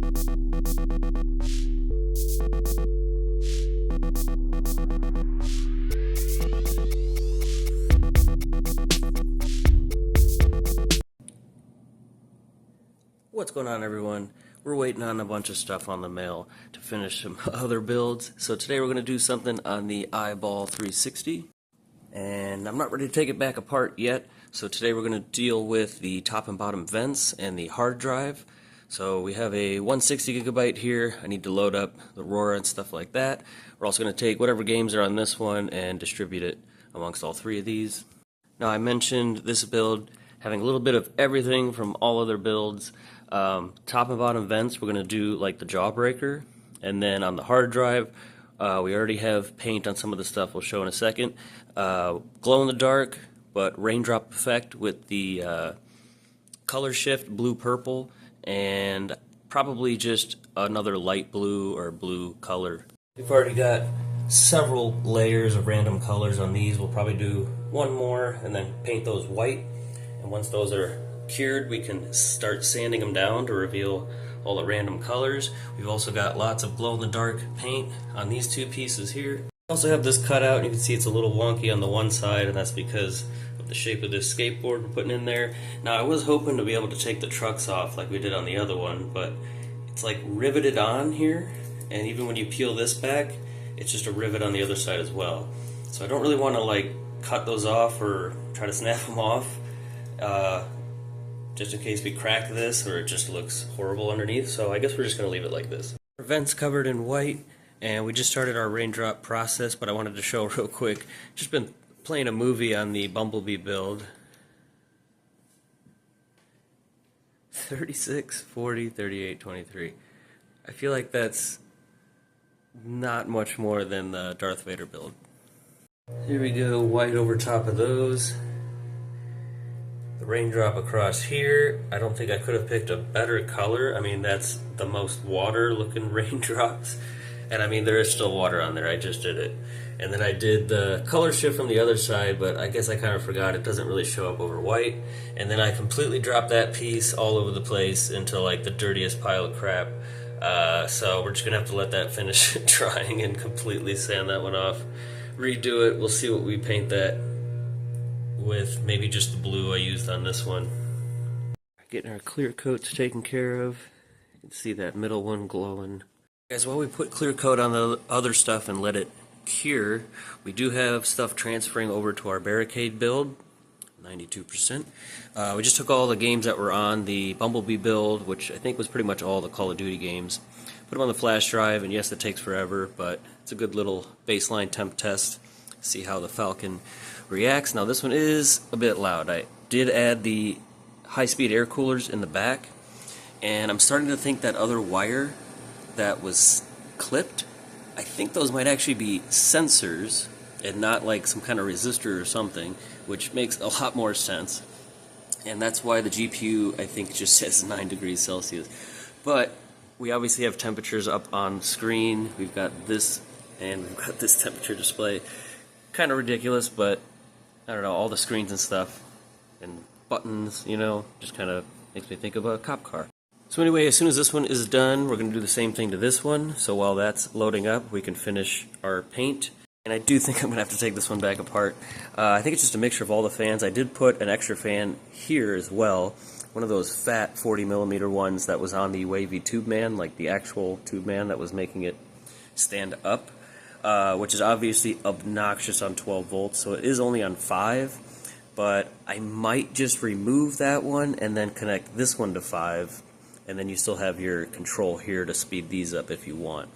What's going on, everyone? We're waiting on a bunch of stuff on the mail to finish some other builds. So today we're going to do something on the Eyeball 360. And I'm not ready to take it back apart yet. So today we're going to deal with the top and bottom vents and the hard drive. So we have a 160 gigabyte here. I need to load up the Aurora and stuff like that. We're also going to take whatever games are on this one and distribute it amongst all three of these. Now, I mentioned this build having a little bit of everything from all other builds. Top and bottom vents, we're going to do like the Jawbreaker, and then on the hard drive, we already have paint on some of the stuff we'll show in a second. Glow in the dark, but raindrop effect with the color shift blue-purple, and probably just another light blue or blue color. We've already got several layers of random colors on these. We'll probably do one more and then paint those white, and once those are cured, we can start sanding them down to reveal all the random colors. We've also got lots of glow-in-the-dark paint on these two pieces here. We also have this cut out, and you can see it's a little wonky on the one side, and that's because of the shape of this skateboard we're putting in there. Now, I was hoping to be able to take the trucks off like we did on the other one, but it's like riveted on here, and even when you peel this back, it's just a rivet on the other side as well. So I don't really want to like cut those off or try to snap them off, just in case we crack this or it just looks horrible underneath. So I guess we're just going to leave it like this. Our vent's covered in white, and we just started our raindrop process, but I wanted to show real quick. Just been playing a movie on the Bumblebee build. 36, 40, 38, 23. I feel like that's not much more than the Darth Vader build. Here we go, white over top of those. The raindrop across here, I don't think I could have picked a better color. I mean, that's the most water looking raindrops. And I mean, there is still water on there, I just did it. And then I did the color shift from the other side, but I guess I kind of forgot it doesn't really show up over white. And then I completely dropped that piece all over the place into like the dirtiest pile of crap. So we're just gonna have to let that finish drying and completely sand that one off. Redo it, we'll see what we paint that with, maybe just the blue I used on this one. Getting our clear coats taken care of. You can see that middle one glowing. Guys, while we put clear coat on the other stuff and let it cure, we do have stuff transferring over to our barricade build, 92%. We just took all the games that were on the Bumblebee build, which I think was pretty much all the Call of Duty games, put them on the flash drive, and yes, it takes forever, but it's a good little baseline temp test. See how the Falcon reacts. Now this one is a bit loud. I did add the high-speed air coolers in the back, and I'm starting to think that other wire that was clipped, I think those might actually be sensors and not like some kind of resistor or something, which makes a lot more sense. And that's why the GPU, I think, just says 9 degrees Celsius. But we obviously have temperatures up on screen. We've got this, and we've got this temperature display. Kind of ridiculous, but I don't know, all the screens and stuff and buttons, you know, just kind of makes me think of a cop car. So anyway, as soon as this one is done, we're going to do the same thing to this one. So while that's loading up, we can finish our paint. And I do think I'm going to have to take this one back apart. I think it's just a mixture of all the fans. I did put an extra fan here as well. One of those fat 40mm ones that was on the wavy tube man, like the actual tube man that was making it stand up, which is obviously obnoxious on 12 volts. So it is only on 5, but I might just remove that one and then connect this one to 5. And then you still have your control here to speed these up if you want.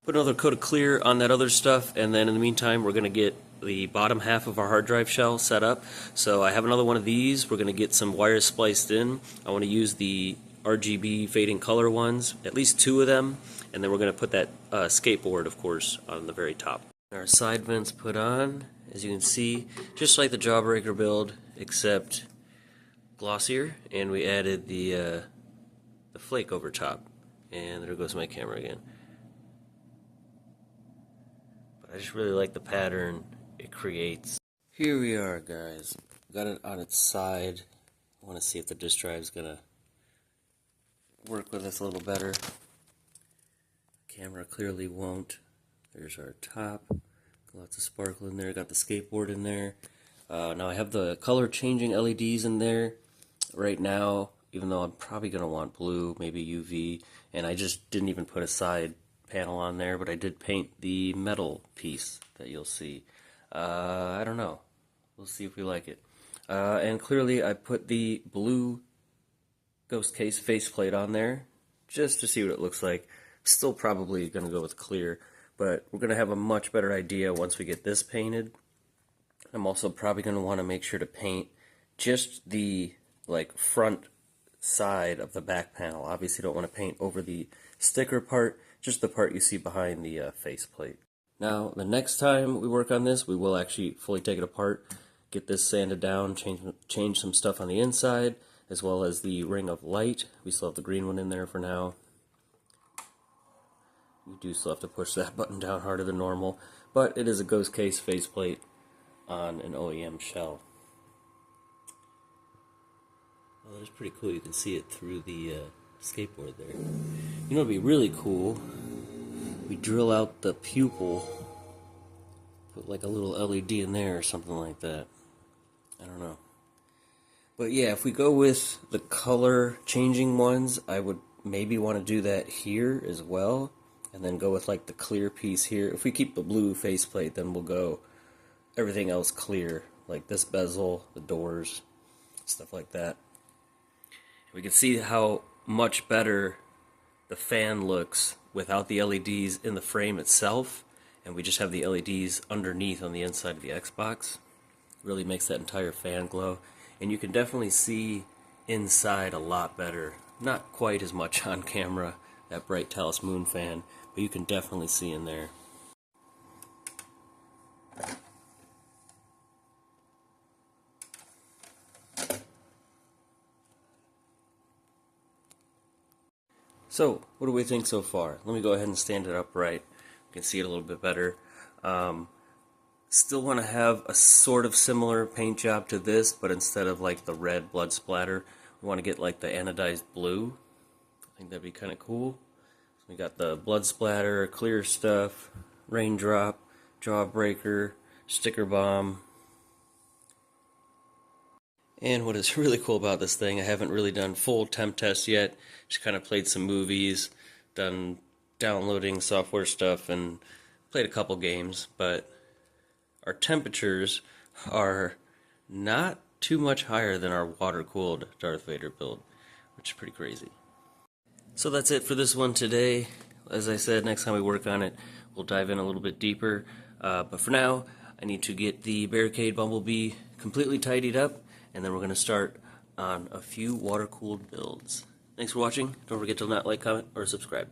Put another coat of clear on that other stuff, and then in the meantime we're going to get the bottom half of our hard drive shell set up. So I have another one of these. We're going to get some wires spliced in. I want to use the RGB fading color ones, at least 2 of them, and then we're going to put that skateboard, of course, on the very top. Our side vents put on, as you can see, just like the Jawbreaker build, except glossier, and we added the flake over top. And there goes my camera again. But I just really like the pattern it creates. Here we are, guys. Got it on its side. I want to see if the disk drive is gonna work with this a little better. Camera clearly won't. There's our top. Lots of sparkle in there. Got the skateboard in there. Now I have the color changing LEDs in there right now, even though I'm probably going to want blue, maybe UV, and I just didn't even put a side panel on there, but I did paint the metal piece that you'll see. I don't know. We'll see if we like it. And clearly I put the blue ghost case faceplate on there just to see what it looks like. Still probably going to go with clear, but we're going to have a much better idea once we get this painted. I'm also probably going to want to make sure to paint just the front side of the back panel. Obviously don't want to paint over the sticker part, just the part you see behind the faceplate. Now the next time we work on this, we will actually fully take it apart, get this sanded down, change some stuff on the inside, as well as the ring of light. We still have the green one in there for now. You do still have to push that button down harder than normal, but it is a ghost case faceplate on an OEM shell. Well, that's pretty cool. You can see it through the skateboard there. You know what would be really cool? We drill out the pupil, put like a little LED in there or something like that. I don't know. But yeah, if we go with the color changing ones, I would maybe want to do that here as well, and then go with like the clear piece here. If we keep the blue faceplate, then we'll go everything else clear, like this bezel, the doors, stuff like that. We can see how much better the fan looks without the LEDs in the frame itself, and we just have the LEDs underneath on the inside of the Xbox. Really makes that entire fan glow, and you can definitely see inside a lot better. Not quite as much on camera, that bright Talos Moon fan, but you can definitely see in there. So, what do we think so far? Let me go ahead and stand it upright. You can see it a little bit better. Still want to have a sort of similar paint job to this, but instead of like the red blood splatter, we want to get like the anodized blue. I think that'd be kind of cool. So we got the blood splatter, clear stuff, raindrop, jawbreaker, sticker bomb. And what is really cool about this thing, I haven't really done full temp tests yet, just kind of played some movies, done downloading software stuff, and played a couple games, but our temperatures are not too much higher than our water-cooled Darth Vader build, which is pretty crazy. So that's it for this one today. As I said, next time we work on it, we'll dive in a little bit deeper, but for now, I need to get the Barricade Bumblebee completely tidied up, and then we're going to start on a few water-cooled builds. Thanks for watching. Don't forget to like, comment, or subscribe.